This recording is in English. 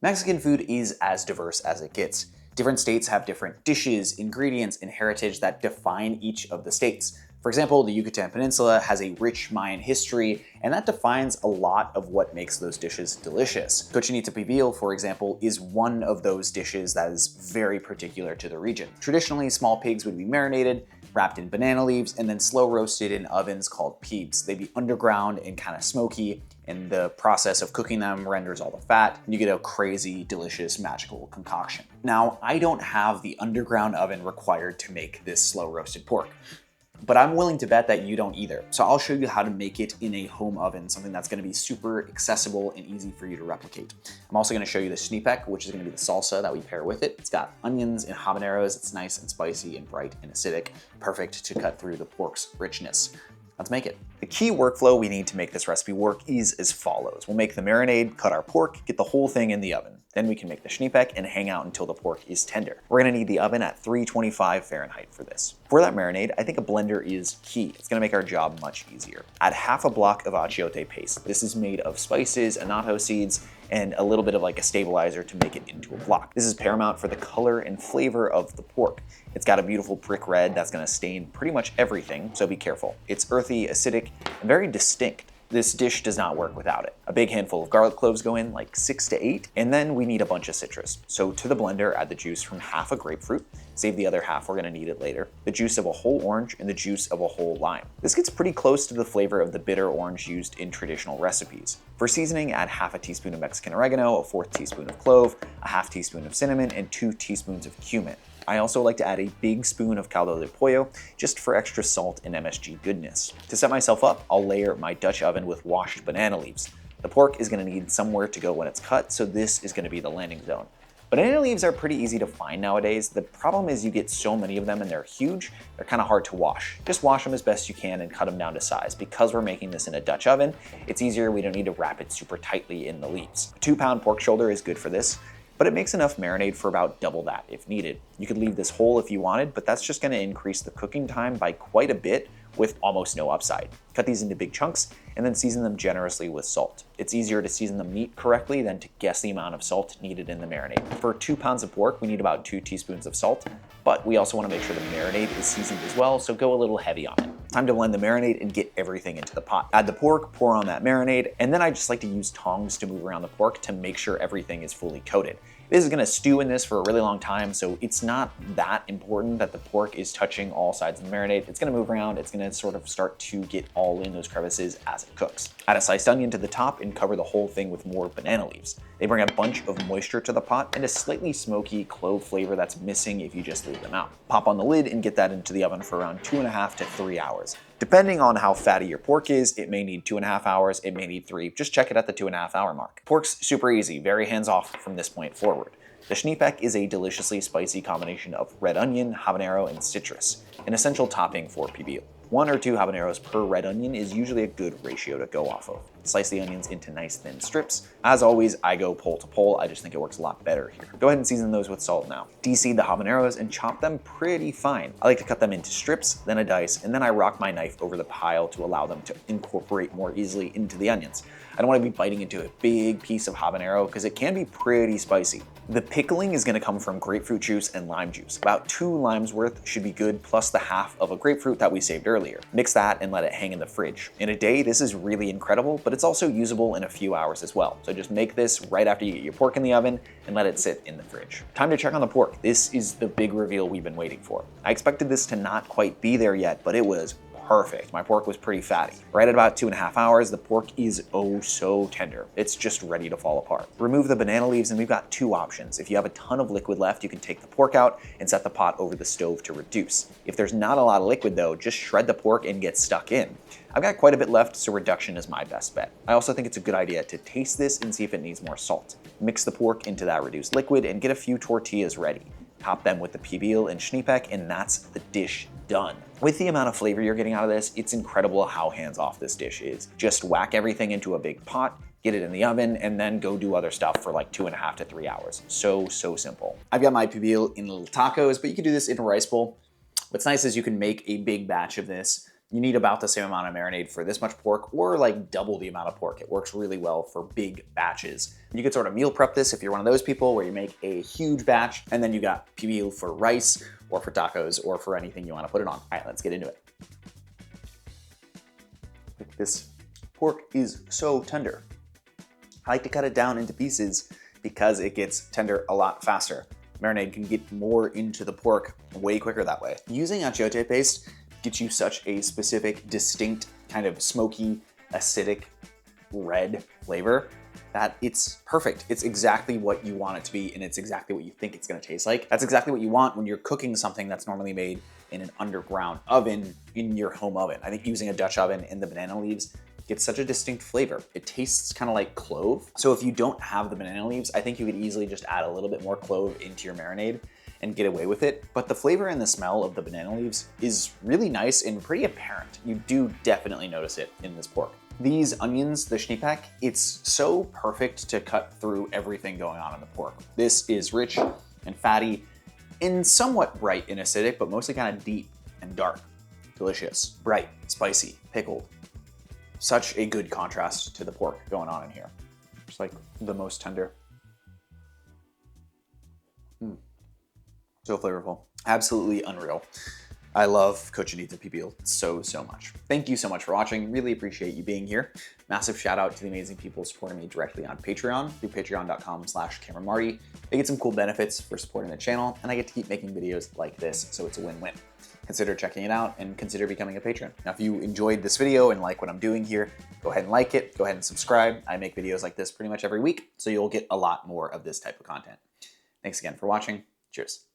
Mexican food is as diverse as it gets. Different states have different dishes, ingredients, and heritage that define each of the states. For example, the Yucatán Peninsula has a rich Mayan history, and that defines a lot of what makes those dishes delicious. Cochinita Pibil, for example, is one of those dishes that is very particular to the region. Traditionally, small pigs would be marinated, wrapped in banana leaves, and then slow roasted in ovens called pibes. They'd be underground and kind of smoky, and the process of cooking them renders all the fat, and you get a crazy, delicious, magical concoction. Now, I don't have the underground oven required to make this slow roasted pork, but I'm willing to bet that you don't either. So I'll show you how to make it in a home oven, something that's gonna be super accessible and easy for you to replicate. I'm also gonna show you the xnipec, which is gonna be the salsa that we pair with it. It's got onions and habaneros. It's nice and spicy and bright and acidic, perfect to cut through the pork's richness. Let's make it. The key workflow we need to make this recipe work is as follows. We'll make the marinade, cut our pork, get the whole thing in the oven. Then we can make the xnipec and hang out until the pork is tender. We're gonna need the oven at 325 Fahrenheit for this. For that marinade, I think a blender is key. It's gonna make our job much easier. Add half a block of achiote paste. This is made of spices, annatto seeds, and a little bit of like a stabilizer to make it into a block. This is paramount for the color and flavor of the pork. It's got a beautiful brick red that's gonna stain pretty much everything, so be careful. It's earthy, acidic, and very distinct. This dish does not work without it. A big handful of garlic cloves go in, like 6 to 8, and then we need a bunch of citrus. So to the blender, add the juice from half a grapefruit, save the other half, we're gonna need it later, the juice of a whole orange, and the juice of a whole lime. This gets pretty close to the flavor of the bitter orange used in traditional recipes. For seasoning, add half a teaspoon of Mexican oregano, a 1/4 teaspoon of clove, a half teaspoon of cinnamon, and 2 teaspoons of cumin. I also like to add a big spoon of caldo de pollo just for extra salt and MSG goodness. To set myself up, I'll layer my Dutch oven with washed banana leaves. The pork is gonna need somewhere to go when it's cut, so this is gonna be the landing zone. Banana leaves are pretty easy to find nowadays. The problem is you get so many of them and they're huge, they're kind of hard to wash. Just wash them as best you can and cut them down to size. Because we're making this in a Dutch oven, it's easier, we don't need to wrap it super tightly in the leaves. A 2-pound pork shoulder is good for this, but it makes enough marinade for about double that if needed. You could leave this whole if you wanted, but that's just gonna increase the cooking time by quite a bit with almost no upside. Cut these into big chunks and then season them generously with salt. It's easier to season the meat correctly than to guess the amount of salt needed in the marinade. For 2 pounds of pork, we need about 2 teaspoons of salt, but we also wanna make sure the marinade is seasoned as well, so go a little heavy on it. Time to blend the marinade and get everything into the pot. Add the pork, pour on that marinade, and then I just like to use tongs to move around the pork to make sure everything is fully coated. This is gonna stew in this for a really long time, so it's not that important that the pork is touching all sides of the marinade. It's gonna move around, it's gonna sort of start to get all in those crevices as it cooks. Add a sliced onion to the top and cover the whole thing with more banana leaves. They bring a bunch of moisture to the pot and a slightly smoky clove flavor that's missing if you just leave them out. Pop on the lid and get that into the oven for around 2.5 to 3 hours. Depending on how fatty your pork is, it may need 2.5 hours, it may need 3. Just check it at the 2.5 hour mark. Pork's super easy, very hands-off from this point forward. The xnipec is a deliciously spicy combination of red onion, habanero, and citrus, an essential topping for pibil. 1 or 2 habaneros per red onion is usually a good ratio to go off of. Slice the onions into nice thin strips. As always, I go pole to pole. I just think it works a lot better here. Go ahead and season those with salt now. De-seed the habaneros and chop them pretty fine. I like to cut them into strips, then a dice, and then I rock my knife over the pile to allow them to incorporate more easily into the onions. I don't want to be biting into a big piece of habanero because it can be pretty spicy. The pickling is going to come from grapefruit juice and lime juice. About 2 limes worth should be good, plus the half of a grapefruit that we saved earlier. Mix that and let it hang in the fridge. In a day, this is really incredible, but it's also usable in a few hours as well. So just make this right after you get your pork in the oven and let it sit in the fridge. Time to check on the pork. This is the big reveal we've been waiting for. I expected this to not quite be there yet, but it was perfect. My pork was pretty fatty. Right at about 2.5 hours, the pork is oh so tender. It's just ready to fall apart. Remove the banana leaves and we've got 2 options. If you have a ton of liquid left, you can take the pork out and set the pot over the stove to reduce. If there's not a lot of liquid though, just shred the pork and get stuck in. I've got quite a bit left, so reduction is my best bet. I also think it's a good idea to taste this and see if it needs more salt. Mix the pork into that reduced liquid and get a few tortillas ready. Top them with the pibil and xnipec, and that's the dish done. With the amount of flavor you're getting out of this, it's incredible how hands-off this dish is. Just whack everything into a big pot, get it in the oven, and then go do other stuff for like 2.5 to 3 hours. So simple. I've got my pibil in little tacos, but you can do this in a rice bowl. What's nice is you can make a big batch of this. You need about the same amount of marinade for this much pork, or like double the amount of pork. It works really well for big batches. You could sort of meal prep this if you're one of those people where you make a huge batch, and then you got pibil for rice, or for tacos, or for anything you want to put it on. All right, let's get into it. This pork is so tender. I like to cut it down into pieces because it gets tender a lot faster. Marinade can get more into the pork way quicker that way. Using achiote paste gets you such a specific, distinct, kind of smoky, acidic, red flavor that it's perfect. It's exactly what you want it to be, and it's exactly what you think it's gonna taste like. That's exactly what you want when you're cooking something that's normally made in an underground oven in your home oven. I think using a Dutch oven in the banana leaves gets such a distinct flavor. It tastes kind of like clove. So if you don't have the banana leaves, I think you could easily just add a little bit more clove into your marinade and get away with it. But the flavor and the smell of the banana leaves is really nice and pretty apparent. You do definitely notice it in this pork. These onions, the Xnipek, it's so perfect to cut through everything going on in the pork. This is rich and fatty and somewhat bright and acidic, but mostly kind of deep and dark. Delicious, bright, spicy, pickled. Such a good contrast to the pork going on in here. Just like the most tender. So flavorful, absolutely unreal. I love Cochinita Pibil so much. Thank you so much for watching. Really appreciate you being here. Massive shout out to the amazing people supporting me directly on Patreon through patreon.com/CameraMarty. They get some cool benefits for supporting the channel, and I get to keep making videos like this, so it's a win-win. Consider checking it out and consider becoming a patron. Now, if you enjoyed this video and like what I'm doing here, go ahead and like it, go ahead and subscribe. I make videos like this pretty much every week, so you'll get a lot more of this type of content. Thanks again for watching. Cheers.